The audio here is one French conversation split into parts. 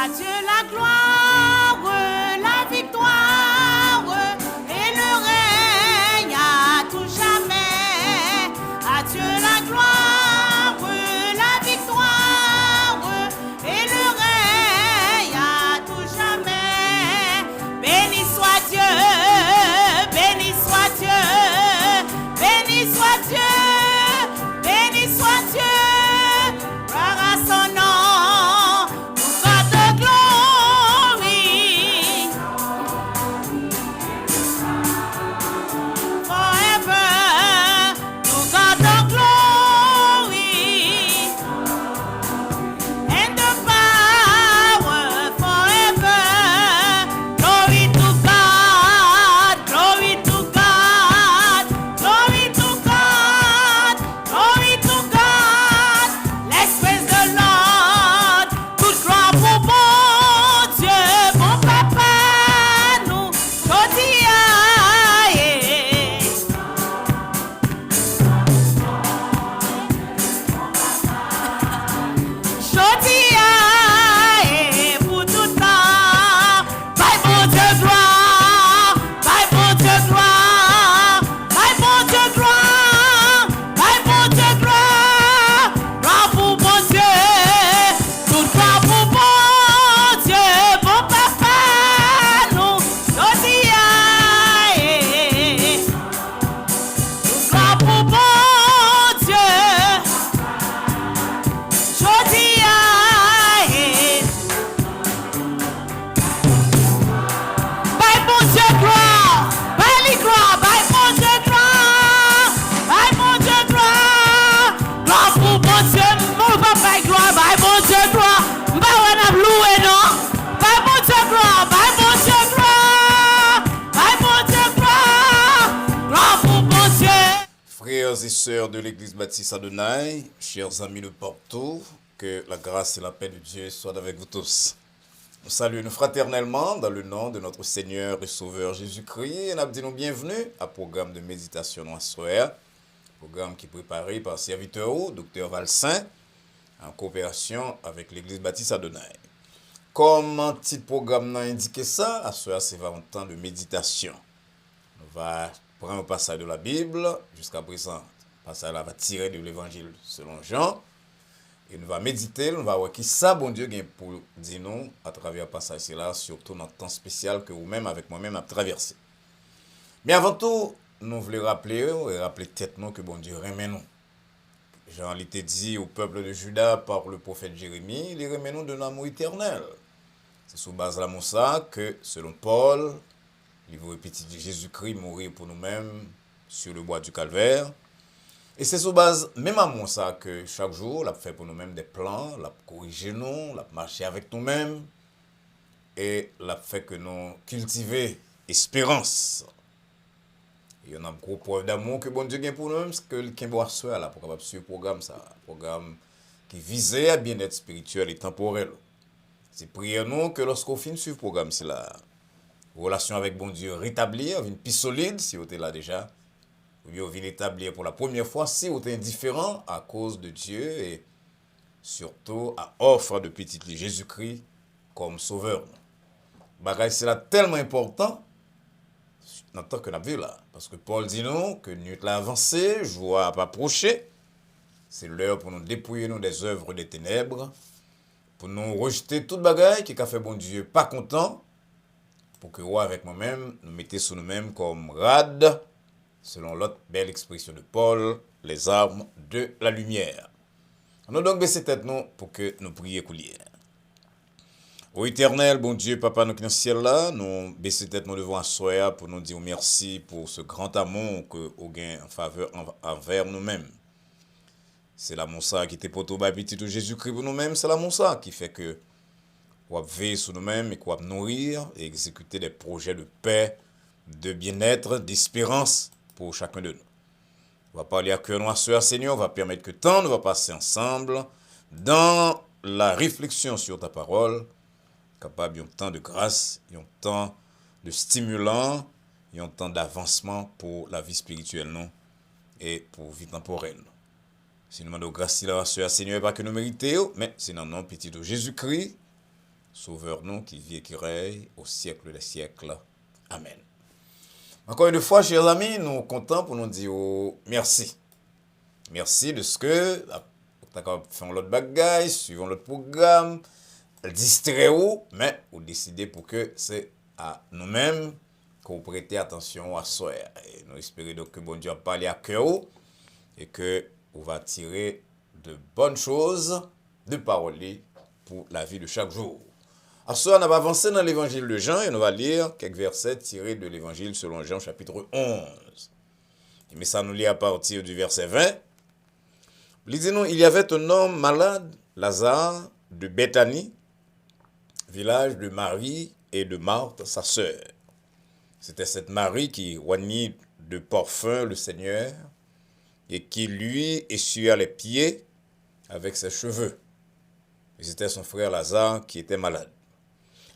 À Dieu la gloire, la victoire et le règne à tout jamais. À Dieu la gloire, la victoire et le règne à tout jamais. Béni soit Dieu, béni soit Dieu, béni soit Dieu, béni soit Dieu. Gloire à son nom, nous God the glory. Forever, nous God the glory. And the power forever. Glory to God, glory to God, glory to God, glory to God. Let's praise the Lord. Toute gloire pour bon Dieu, mon papa, nous, Jodia, Jodia, pour tout temps. Bye bon Dieu gloire, bye bon Dieu gloire, bye bon Dieu gloire, bye bon Dieu gloire. Gloire pour bon Dieu, toute gloire pour bon Dieu, mon papa, nous, Jodia, toute gloire pour bon Dieu, Jodia. Bye bon Dieu gloire, bye gloire, bye bon Dieu gloire, bye bon Dieu gloire. Gloire pour bon Dieu, mon papa gloire, bye bon Dieu gloire. M'ba wana loué non, bye bon Dieu gloire, bye bon Dieu gloire, bye bon Dieu gloire. Gloire pour bon Dieu. Frères et sœurs de l'église baptiste Adonai, chers amis de partout, que la grâce et la paix de Dieu soient avec vous tous. Nous saluons fraternellement dans le nom de notre Seigneur et Sauveur Jésus-Christ et nous disons bienvenue à programme de méditation en soir, programme qui est préparé par serviteur Dr Valsin en coopération avec l'église baptiste Adonai. Comme un petit programme n'a indiqué ça, à soir c'est un temps de méditation. On va prendre un passage de la Bible jusqu'à présent. Le passage là va tirer de l'évangile selon Jean. Et nous va méditer, nous va voir qui ça, bon Dieu, pour dire nous à travers le passage là, surtout dans le temps spécial que vous-même, avec moi-même, avez traversé. Mais avant tout, nous voulons rappeler et rappeler tête nous que bon Dieu remet nous. Jean l'était dit au peuple de Juda par le prophète Jérémie, il remet nous de l'amour éternel. C'est sous base de l'amour ça que, selon Paul, il vous répète de Jésus-Christ mourir pour nous-mêmes sur le bois du calvaire. Et c'est sur base même amour ça que chaque jour, l'a fait pour nous-mêmes des plans, l'a corrigé nous, l'a marché avec nous-mêmes et l'a fait que nous cultiver espérance. Il y en a une grosse preuve d'amour que bon Dieu gagne pour nous-mêmes, c'est que le Kimbo soir là pour capable suivre programme ça, programme qui visait à bien-être spirituel et temporel. C'est prière nous que lorsqu'on finit sur le programme c'est la relation avec bon Dieu rétablir, une plus solide si vous êtes là déjà. Vous venez établir pour la première fois si vous êtes indifférent à cause de Dieu et surtout à offre de petit Jésus-Christ comme sauveur. Bagay c'est là tellement important dans le temps que nous avons vu là. Parce que Paul dit nous que nous avons avancé, jour a approché. C'est l'heure pour nous dépouiller nous des œuvres des ténèbres, pour nous rejeter toute bagaille qui a fait bon Dieu pas content, pour que moi avec moi-même, nous mettions sur nous-mêmes comme rad, selon l'autre belle expression de Paul, les armes de la lumière. Nous donc baisser tête nous pour que nous prions coulier. Ô éternel, bon Dieu, Papa, nous qui dans le ciel là, nous baisser tête nous devant soi pour nous dire merci pour ce grand amour que vous gain en faveur envers nous-mêmes. C'est l'amour ça qui était pour tout petit de Jésus-Christ pour nous-mêmes, c'est l'amour ça qui fait que on va veiller sur nous-mêmes et qu'on va nourrir et exécuter des projets de paix, de bien-être, d'espérance pour chacun de nous. On va parler à cœur noir, Seigneur, on va permettre que tant nous va passer ensemble dans la réflexion sur ta parole, capable d'un temps de grâce, un temps de stimulant, un temps d'avancement pour la vie spirituelle non et pour vie temporelle. Si nous demandons grâce à Seigneur, pas que nous méritons, mais c'est dans le nom petit de Jésus-Christ, Sauveur nous qui vit et qui règne au siècle des siècles. Amen. Encore une fois, chers amis, nous sommes contents pour nous dire merci. Merci de ce que nous avons fait l'autre bagaille, suivons l'autre programme, distrait ou, mais vous décidez pour que c'est à nous-mêmes que vous prêtez attention à soi. Et nous espérons donc que bon Dieu a parlé à cœur et que vous va tirer de bonnes choses de paroles pour la vie de chaque jour. À ce on va avancer dans l'évangile de Jean et nous va lire quelques versets tirés de l'évangile selon Jean chapitre 11. Mais ça nous lit à partir du verset 20. Il dit nous, il y avait un homme malade, Lazare, de Béthanie, village de Marie et de Marthe, sa sœur. C'était cette Marie qui oignit de parfum le Seigneur et qui lui essuya les pieds avec ses cheveux. Et c'était son frère Lazare qui était malade.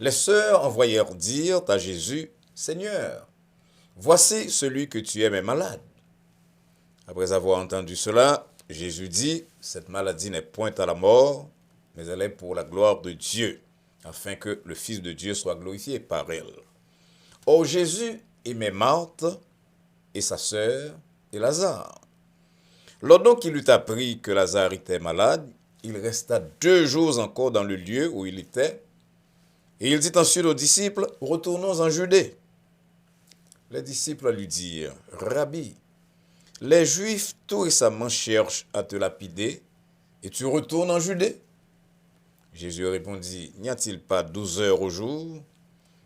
Les sœurs envoyèrent dire à Jésus, « Seigneur, voici celui que tu aimes est malade. » Après avoir entendu cela, Jésus dit, « Cette maladie n'est point à la mort, mais elle est pour la gloire de Dieu, afin que le Fils de Dieu soit glorifié par elle. » Or Jésus aimait Marthe et sa sœur et Lazare. Lors qu'il eut appris que Lazare était malade, il resta 2 jours encore dans le lieu où il était, et il dit ensuite aux disciples, « Retournons en Judée. » Les disciples lui dirent, « Rabbi, les Juifs tout récemment cherchent à te lapider, et tu retournes en Judée? » Jésus répondit, « N'y a-t-il pas 12 heures au jour?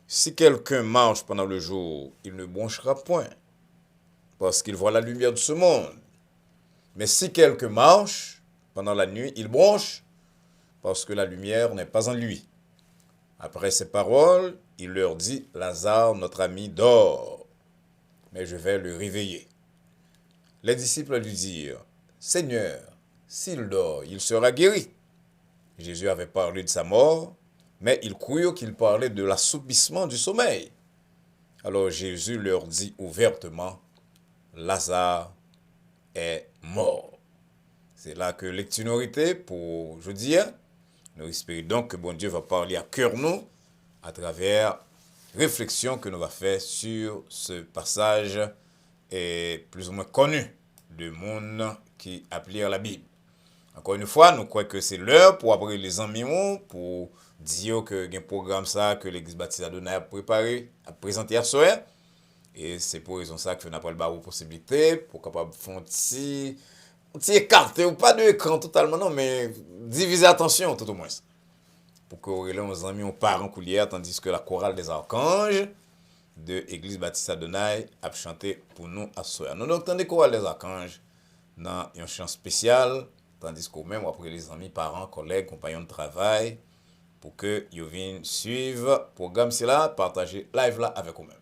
Si quelqu'un marche pendant le jour, il ne bronchera point, parce qu'il voit la lumière de ce monde. Mais si quelqu'un marche pendant la nuit, il bronche, parce que la lumière n'est pas en lui. » Après ces paroles, il leur dit, « Lazare, notre ami, dort, mais je vais le réveiller. » Les disciples lui dirent, « Seigneur, s'il dort, il sera guéri. » Jésus avait parlé de sa mort, mais ils crurent qu'il parlait de l'assoupissement du sommeil. Alors Jésus leur dit ouvertement, « Lazare est mort. » C'est là que lectionorité pour jeudi. Nous espérons donc que bon Dieu va parler à cœur nous à travers réflexion que nous va faire sur ce passage et plus ou moins connu de monde qui applique la Bible. Encore une fois, nous croyons que c'est l'heure pour appeler les amis pour dire que il y a un programme ça que l'église baptiste Adonai a préparé, a présenté à soir. Et c'est pour raison ça que nous avons pas de possibilité pour capable faire un petit écarté ou pas de écran totalement non mais diviser attention tout au moins pour que les amis on parents coulière tandis que la chorale des archanges de l'église baptiste Adonai a chanté pour nous à soir. Nous entendons la chorale des archanges dans un chant spécial tandis qu'au même après les amis parents collègues compagnons de travail pour que ils viennent suivre le programme c'est là partager live là avec vous-même.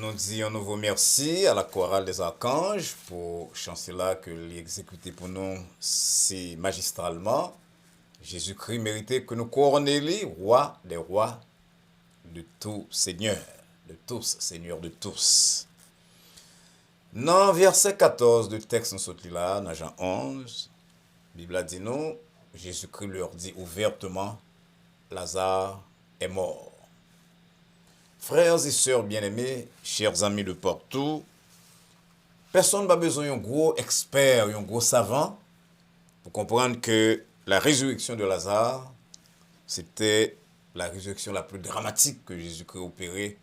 Nous disons un nouveau merci à la chorale des archanges pour chanter là que l'exécuté pour nous si magistralement. Jésus-Christ méritait que nous couronnions roi des rois de tout Seigneur, de tous, Seigneur de tous. Dans verset 14 du texte, nous sommes là, dans Jean 11, la Bible dit nous, Jésus-Christ leur dit ouvertement, Lazare est mort. Frères et sœurs bien-aimés, chers amis de partout, personne n'a besoin d'un gros expert, un gros savant pour comprendre que la résurrection de Lazare, c'était la résurrection la plus dramatique que Jésus-Christ opérait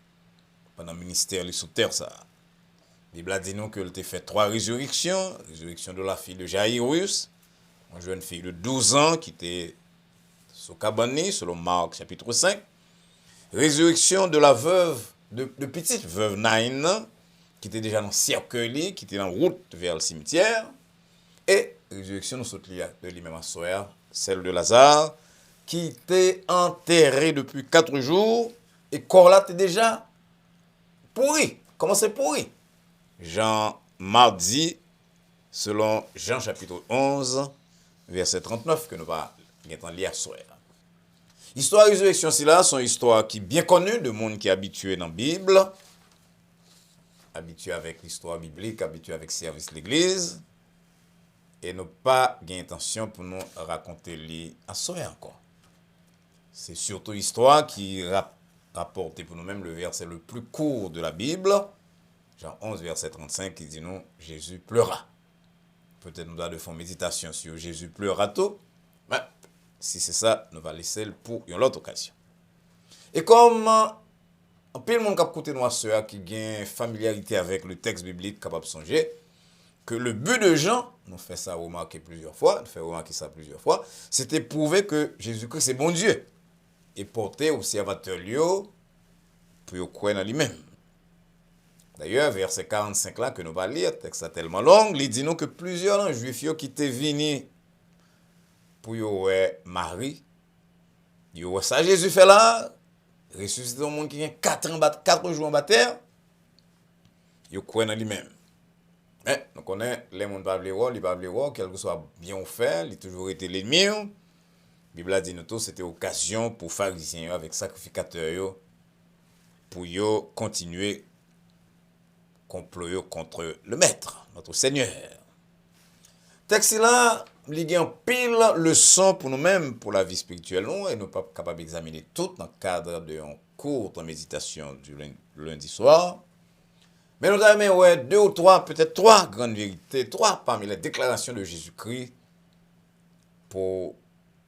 pendant le ministère sur terre. Ça. La Bible a dit nous qu'il a fait 3 résurrections. Résurrection de la fille de Jairus, une jeune fille de 12 ans qui était sous cabane, selon Marc chapitre 5. Résurrection de la veuve, de petite veuve Naïn, qui était déjà dans le cercueil, qui était en route vers le cimetière. Et résurrection de lui-même à soir, celle de Lazare, qui était enterré depuis 4 jours, et corps là était déjà pourri. Comment c'est pourri? Jean mardi, selon Jean chapitre 11, verset 39, que nous allons lire ce soir. Histoire et résurrection, c'est là, sont histoires qui bien connues de monde qui est habitué dans la Bible, habitué avec l'histoire biblique, habitué avec le service de l'Église, et nous pas d'intention pour nous raconter les à soir encore. C'est surtout l'histoire qui rapporte pour nous-mêmes le verset le plus court de la Bible, Jean 11, verset 35, qui dit nous, Jésus pleura. Peut-être nous allons faire une méditation sur Jésus pleura tout, mais si c'est ça, nous allons laisser pour une autre occasion. Et comme un peu de monde qui a écouté nous à qui a une familiarité avec le texte biblique capable de songer, que le but de Jean, nous fait ça remarquer plusieurs fois, c'était prouver que Jésus-Christ c'est bon Dieu et porter au serviteur pour croire en lui-même. D'ailleurs, verset 45 là que nous allons lire, texte est tellement long, il dit nous que plusieurs juifs qui étaient venus pour Marie, ça Jésus fait là, ressusciter un monde qui a 4 jours en bataille, il croit en lui-même. Mais nous connaissons les gens qui ne parlent pas, quel que soit bien fait, il a toujours été l'ennemi. La Bible a dit que c'était occasion pour les pharisiens avec les sacrificateurs pour continuer comploter contre le Maître, notre Seigneur. Texte là, il y a un pile leçon pour nous-mêmes, pour la vie spirituelle, et nous ne sommes pas capables d'examiner tout dans le cadre d'une courte méditation du lundi soir. Mais nous avons 2 ou 3, peut-être 3 grandes vérités, 3 parmi les déclarations de Jésus-Christ pour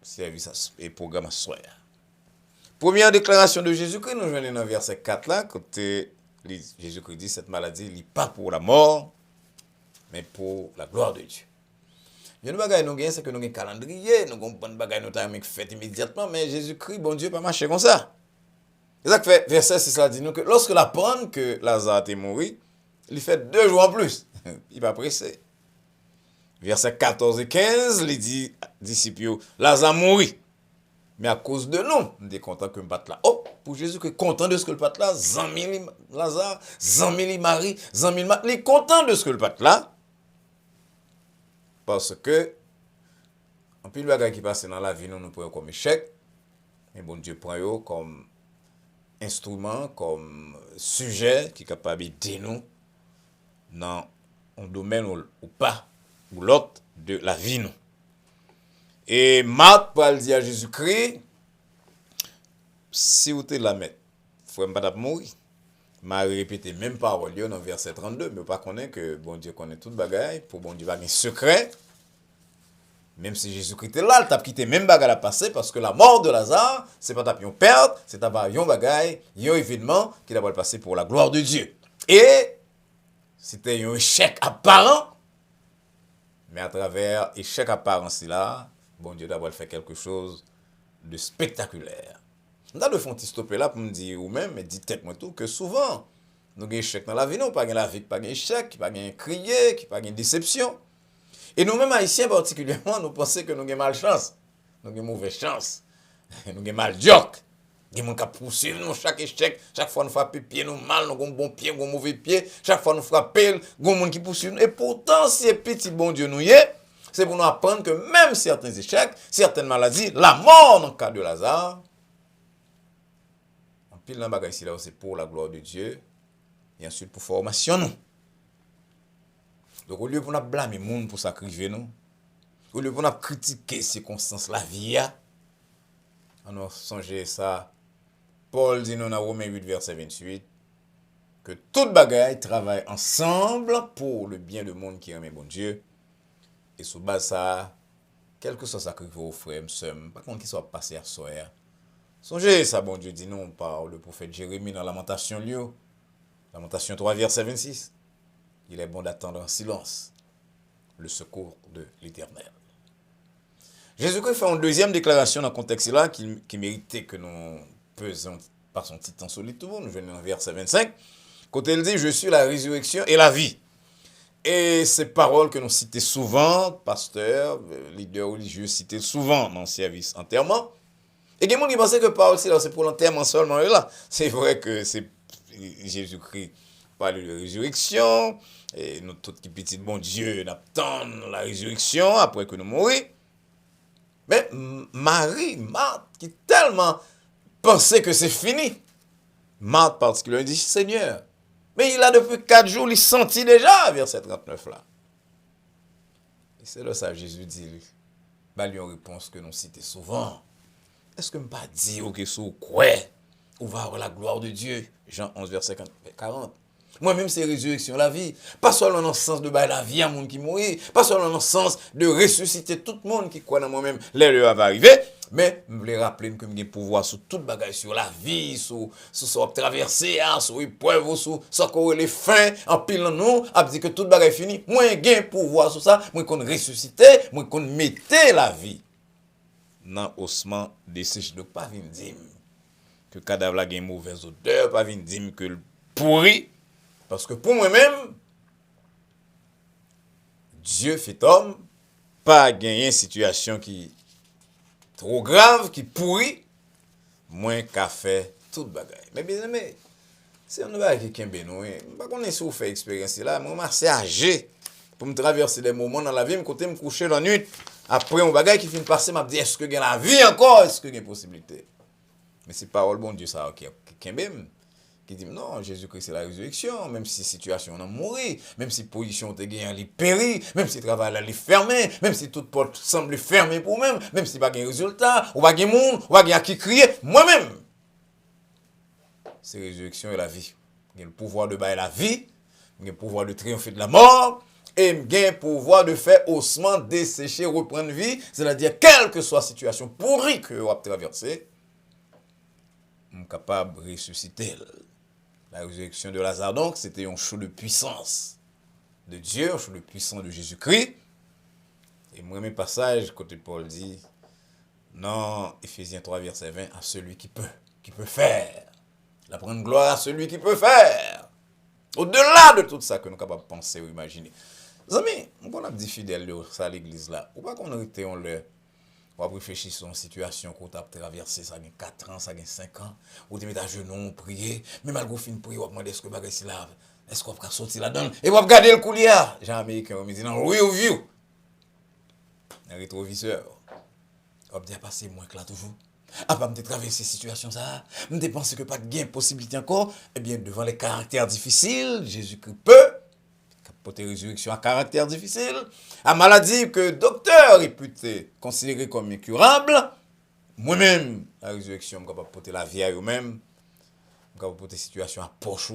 service et programme à soir. Première déclaration de Jésus-Christ, nous venons dans verset 4 là, côté Jésus-Christ dit cette maladie n'est pas pour la mort, mais pour la gloire de Dieu. Il y a une bagaille nous gagnons, c'est que nous avons un calendrier, nous avons une bagaille nous avons fait immédiatement, mais Jésus-Christ, bon Dieu, pas marcher comme ça. C'est ça que fait verset 6 là dit nous que lorsque l'apprend que Lazare est mort, il fait 2 jours en plus. Il va pressé. Verset 14 et 15, il dit disciples, Lazare mourit. Mais à cause de nous, nous sommes contents que nous battons là. Oh, pour Jésus qui est content de ce que le bat là, 100 000 Lazare, 100 000 Marie, 100 000 Marthe, il est content de ce que le bat là. Parce que, en plus, le bagage qui passe dans la vie, nous prenons comme échec. Mais bon Dieu prend eux comme instrument, comme sujet qui est capable d'aider nous dans un domaine ou pas, ou l'autre de la vie. Nous. Et Marc va dire à Jésus-Christ, si vous êtes la mettre, il ne faut pas mourir. Marie répétait même parole dans verset 32, mais pas connaître que bon Dieu connaît toute bagaille, pour bon Dieu va un secret. Même si Jésus-Christ était là, il a quitté même bagaille à passer parce que la mort de Lazare, c'est pas une perte, c'est un bagaille, un événement qui doit passer pour la gloire de Dieu. Et c'était un échec apparent, mais à travers l'échec apparent là, bon Dieu doit faire quelque chose de spectaculaire. Nous avons fait un petit stopper là pour me dire, ou même, mais dites-moi tout, que souvent, nous avons échec dans la vie, nous pas la vie, pas échec, pas crier, pas une déception. Et nous-mêmes, haïtiens particulièrement, nous pensons que nous avons malchance, nous avons mauvaise chance, nous avons mal joke. Il y a des gens qui poursuivent nous chaque échec, chaque fois nous frappons pied, nous mal, nous avons un bon pied, nous avons un mauvais pied, chaque fois nous frappons, il y a des gens qui poursuivent nous. Et pourtant, si c'est petit bon Dieu nous y est, c'est pour nous apprendre que même certains échecs, certaines maladies, la mort dans le cas de Lazare, en pile dans le bagage ici là, c'est pour la gloire de Dieu, et ensuite pour formation nous. Donc au lieu pour nous blâmer les gens pour sacrifier nous, au lieu pour nous critiquer les circonstances, la vie, on a songé ça. Paul dit dans Romains 8, verset 28, que toute bagaille travaille ensemble pour le bien du monde qui aime bon Dieu. Et sous base ça, quel que soit ça que vous offrez, par contre, qu'il soit passé à soir. Songez ça, bon Dieu dit non par le prophète Jérémie dans Lamentation 3, verset 26. Il est bon d'attendre en silence le secours de l'Éternel. Jésus-Christ fait une deuxième déclaration dans le contexte là qui méritait que nous pesons par son petit temps solide. Nous venons dans verset 25. Côté il dit, je suis la résurrection et la vie. Et ces paroles que nous citons souvent, pasteurs, leaders religieux citent souvent dans le service enterrement. Et il y a des gens qui pensent que parole c'est pour l'enterrement seulement. Là, c'est vrai que c'est Jésus-Christ parle de résurrection. Et nous tous qui petits bon Dieu n'attendons la résurrection après que nous mourons. Mais Marie, Marthe, qui tellement pensait que c'est fini. Marthe particulièrement dit, Seigneur, mais il a depuis 4 jours, il sentit déjà, verset 39 là. Et c'est là ça Jésus dit, bah lui en réponse que nous citons souvent. Est-ce que je ne pas dire que sous quoi on va avoir la gloire de Dieu? Jean 11, verset 40. Moi-même, c'est résurrection, la vie. Pas seulement dans le sens de la vie à monde qui mourit, pas seulement dans le sens de ressusciter tout le monde qui croit dans moi-même, l'heure va arriver, mais je voulais rappeler que j'ai pouvoir sur toute bagaille, sur la vie, sur ce traversé, sur l'épreuve, sur ce qu'on les fins, en pile en nous, a dit que toute bagaille fini. Moi, j'ai pouvoir sur ça, moi, qu'on ressusciter, moi, qu'on mettait la vie dans l'ossement desséché. Donc, pas venir dire que le cadavre a une mauvaise odeur, pas venir dire que le pourri. Parce que pour moi-même, Dieu fait homme, pas gagner une situation qui trop grave, qui pourrit, moins qu'à faire toute bagaille. Mais bien aimé, c'est un bagage qui est bien nous. Je ne sais pas si vous faites expérience là, moi, c'est âgé pour me traverser des moments dans la vie, me coucher la nuit. Après, un bagage qui finit de passer, je me dis, est-ce que j'ai la vie encore? Est-ce que j'ai une possibilité? Mais c'est parole bon Dieu, ça, qui est bien. Qui dit non, Jésus-Christ c'est la résurrection, même si la situation on a mouru, même si la position te gagne elle péri, même si le travail elle est fermé, même si toute porte semble fermée pour même, même si pas de résultat, ou pas de monde, ou pas de qui crier, moi-même. C'est la résurrection et la vie. J'ai le pouvoir de bailler la vie, j'ai le pouvoir de triompher de la mort, et j'ai le pouvoir de faire haussement, dessécher, reprendre vie, c'est-à-dire quelle que soit la situation pourrie que vous avez traversée, je suis capable de ressusciter. La résurrection de Lazare, donc, c'était un show de puissance de Dieu, un show de puissance de Jésus-Christ. Et moi, mes passages, côté Paul dit, non, Éphésiens 3, verset 20, à celui qui peut faire. La prendre gloire à celui qui peut faire. Au-delà de tout ça que nous sommes capables de penser ou imaginer. Les amis, on a dit fidèle de ça à l'église là. Ou pas qu'on a été en l'air. On va réfléchir sur une situation qu'on a traversée, ça a 4 ans, ça a 5 ans, ou tu mets à genoux, prier, mais malgré fin prier, on va demander est-ce que bagay si là, est-ce qu'on va sortir là-dedans, et on va regarder le coulier. J'ai un américain, on me dit non, real view. Un rétroviseur. On va dire passer moins que là toujours. Ah, pas me traverser situation ça, me penser que pas de gain possibilité encore, eh bien devant les caractères difficiles, Jésus-Christ peut. Porter résurrection à caractère difficile, à maladie que docteur réputé considéré comme incurable, moi-même, la résurrection, je suis capable de porter la vie à eux-mêmes, je suis capable de porter la situation à poche.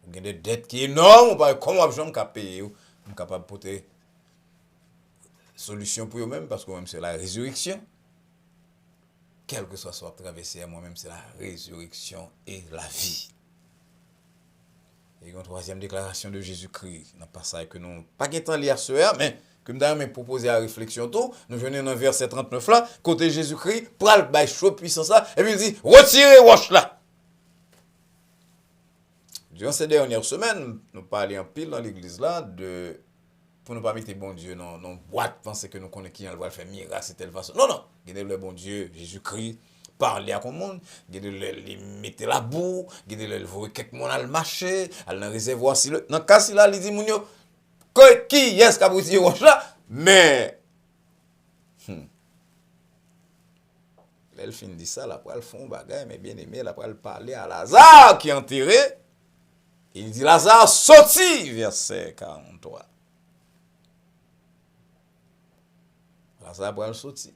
Il y a des dettes qui sont énormes, comment je suis capable de payer, je suis capable de porter solution pour eux-mêmes, parce que moi-même, c'est la résurrection. Quel que soit traversé à moi-même, c'est la résurrection et la vie. Et une troisième déclaration de Jésus-Christ, dans le passage que nous pas de temps lire ce mais que nous avons proposé à réflexion tout, nous venons dans le verset 39 là, côté Jésus-Christ, pral bay chaud puissance là, et puis il dit, retirez roche là. Durant ces dernières semaines, nous parlons en pile dans l'église là, pour ne pas mettre bon Dieu dans boîte, penser que nous connaissons qui va faire miracle, c'est telle façon. Non, non, il y a le bon Dieu, Jésus-Christ, parler à tout le monde, il mettre la boue, il voir quelques monde à le marcher, à le réservoir. Dans le cas là, il dit, Mounio, qui est-ce qui a bouti roche là? Mais, elle fin dit ça, là, pour elle font bagay, mais bien aimé, là, pour elle parler à Lazare qui est enterré. Il dit, Lazare, sorti, verset 43. Lazare pour elle sortir.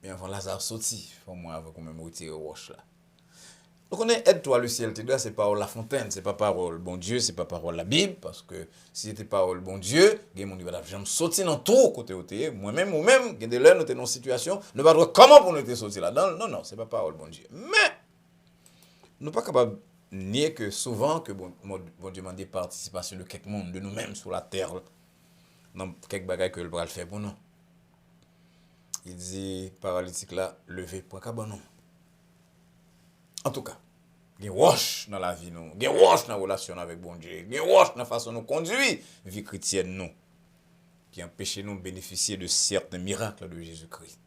Mais avant Lazare sortir, il faut moi avoir quand même retirer roche là. Donc on est aide-toi le ciel te doit, c'est parole la fontaine, c'est pas parole bon Dieu, c'est pas parole la Bible, parce que si c'était parole bon Dieu, gen mon va jamais sortir dans tout côté côté, moi-même ou même gen de l'heure nous dans une situation, ne pas voir comment pour nous te sortir là. Non, c'est pas parole bon Dieu. Mais nous pas capable nier que souvent que bon Dieu demande participation de quelques monde de nous-mêmes sur la terre dans quelques bagages que le bras le fait pour nous. Il dit paralytique là, levé pour cabanon. En tout cas, il y a roche dans la vie nous, il y a roche dans la relation avec bon Dieu, il y a roche dans la façon nous conduire vie chrétienne nous qui empêche nous de bénéficier de certains miracles de Jésus-Christ.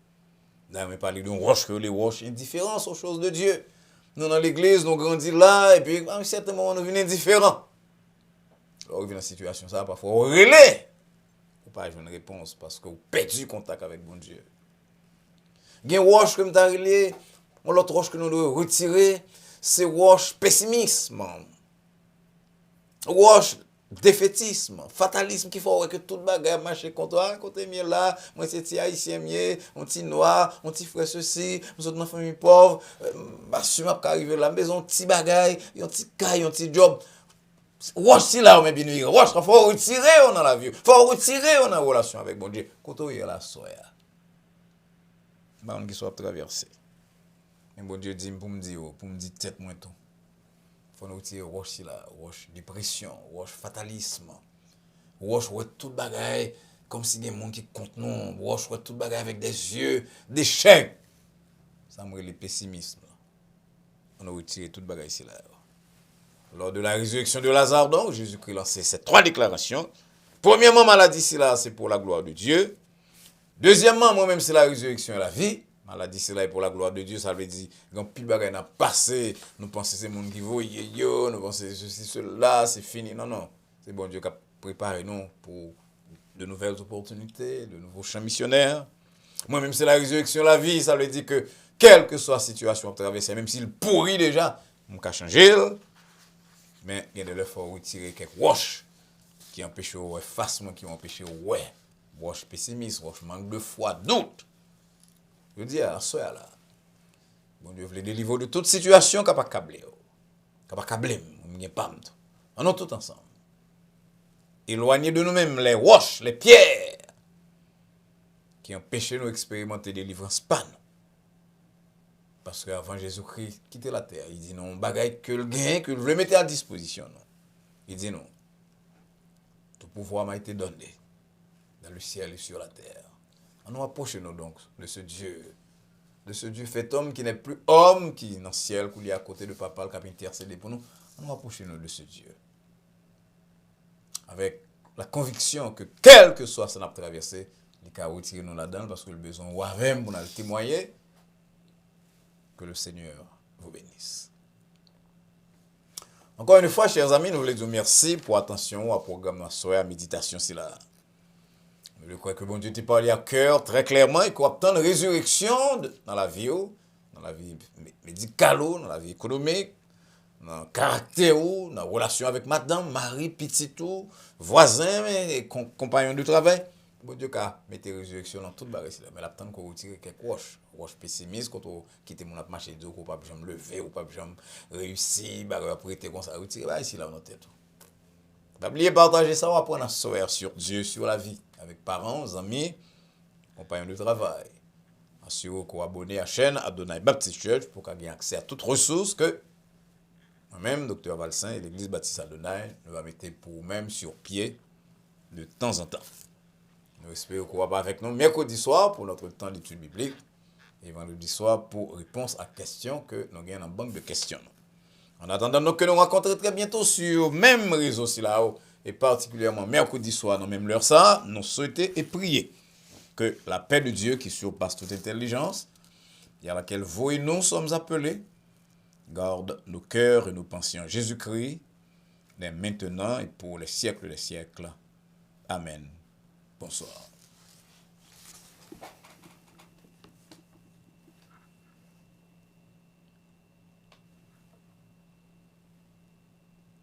Là, on parle d'une roche que les roches indifférence aux choses de Dieu. Nous dans l'église, nous grandissons là et puis à un certain moment nous venons indifférents. Alors, on vient dans cette situation ça parfois on relais. Ou pas une réponse parce que vous perdu contact avec bon Dieu. Il y a une roche comme t'as relé, l'autre roche que nous devons retirer, c'est roche pessimisme, roche défaitisme, fatalisme qui faut que tout le bagage marche contre toi, côté mieux là, moi c'est petit haïtien mieux, on petit noir, on petit frère ceci, nous autres dans famille pauvre, bah si m'a arrivé la maison petit bagage, un petit caille, un petit job. Roche si là on met bien roche, faut retirer dans la vie, faut retirer dans la relation avec bon Dieu. Côté la soya. Bah on qui soit traversé. Mais bon Dieu dit pour me dire tête moins tout. Faut nous retirer roche si là, roche dépression, roche fatalisme. Roche ouais tout bagaille comme si des monde qui compte nous, roche ouais tout bagaille avec des yeux d'échec. Ça me le pessimisme. On a retiré tout bagaille ici là. Lors de la résurrection de Lazare, donc, Jésus-Christ lançait ces trois déclarations. Premièrement, maladie ici là, c'est pour la gloire de Dieu. Deuxièmement, moi-même, c'est la résurrection et la vie. Maladie, c'est là pour la gloire de Dieu. Ça veut dire, quand pile bagaille n'a passé, nous pensons que c'est le monde qui vaut, nous pensons que ceci, cela, c'est fini. Non. C'est bon Dieu qui a préparé nous pour de nouvelles opportunités, de nouveaux champs missionnaires. Moi-même, c'est la résurrection et la vie. Ça veut dire que, quelle que soit la situation à traverser, même s'il pourrit déjà, on peut changer. Mais il y a de l'effort retirer quelques roches qui empêchent effacement, qui empêchent roche pessimiste, roche manque de foi, doute. Je dis à soi là, bon Dieu veut délivrer de toute situation capable de câbler, capable de câbler, on n'y est pas. On est tout ensemble. Éloigner de nous-mêmes les roches, les pierres qui empêchent nous d'expérimenter délivrance pas nous. Parce qu'avant Jésus-Christ quitter la terre, il dit non, bagaille que le gain, que le mettre à disposition. Non. Il dit non. Tout pouvoir m'a été donné dans le ciel et sur la terre. Nous approchons-nous donc de ce Dieu fait homme qui n'est plus homme, qui est dans le ciel, qui est à côté de papa, qui a intercédé pour nous. Nous approchons-nous de ce Dieu. Avec la conviction que, quel que soit ce qu'on a traversé, il a retiré nous là-dedans parce que le besoin ou avec pour nous témoigner. Que le Seigneur vous bénisse. Encore une fois, chers amis, nous voulons dire merci pour l'attention au programme de soirée, à méditation. Je crois que bon Dieu t'a parlé à cœur très clairement et qu'on attend une résurrection dans la vie médicale, dans la vie économique, dans le caractère, dans la relation avec madame, mari, petit tout, voisin et compagnon de travail. Bon Dieu a mis la résurrection dans toute barre mais l'attend qu'on retire quelques roches pessimistes quand on quitte mon marché de qu'on pas jamais lever ou pas jamais réussir barre après comme ça retirer là ici là dans tête. Pas oublier partager ça on va prendre un soir sur Dieu, sur la vie avec parents, amis, compagnons de travail. Assurez qu'on abonne à la chaîne Adonai Baptist Church pour qu'on ait accès à toutes ressources que moi-même Dr Valsin et l'église Baptiste Adonai nous va mettre pour vous-même sur pied de temps en temps. Nous espérons qu'on va pas avec nous mercredi soir pour notre temps d'étude biblique et vendredi soir pour réponse à questions que nous gagnons en banque de questions. En attendant donc que nous rencontrons très bientôt sur même réseau si là-haut et particulièrement mercredi soir dans même l'heure ça, nous souhaitons et prier que la paix de Dieu qui surpasse toute intelligence et à laquelle vous et nous sommes appelés, garde nos cœurs et nos pensées en Jésus-Christ, dès maintenant et pour les siècles des siècles. Amen. Bonsoir.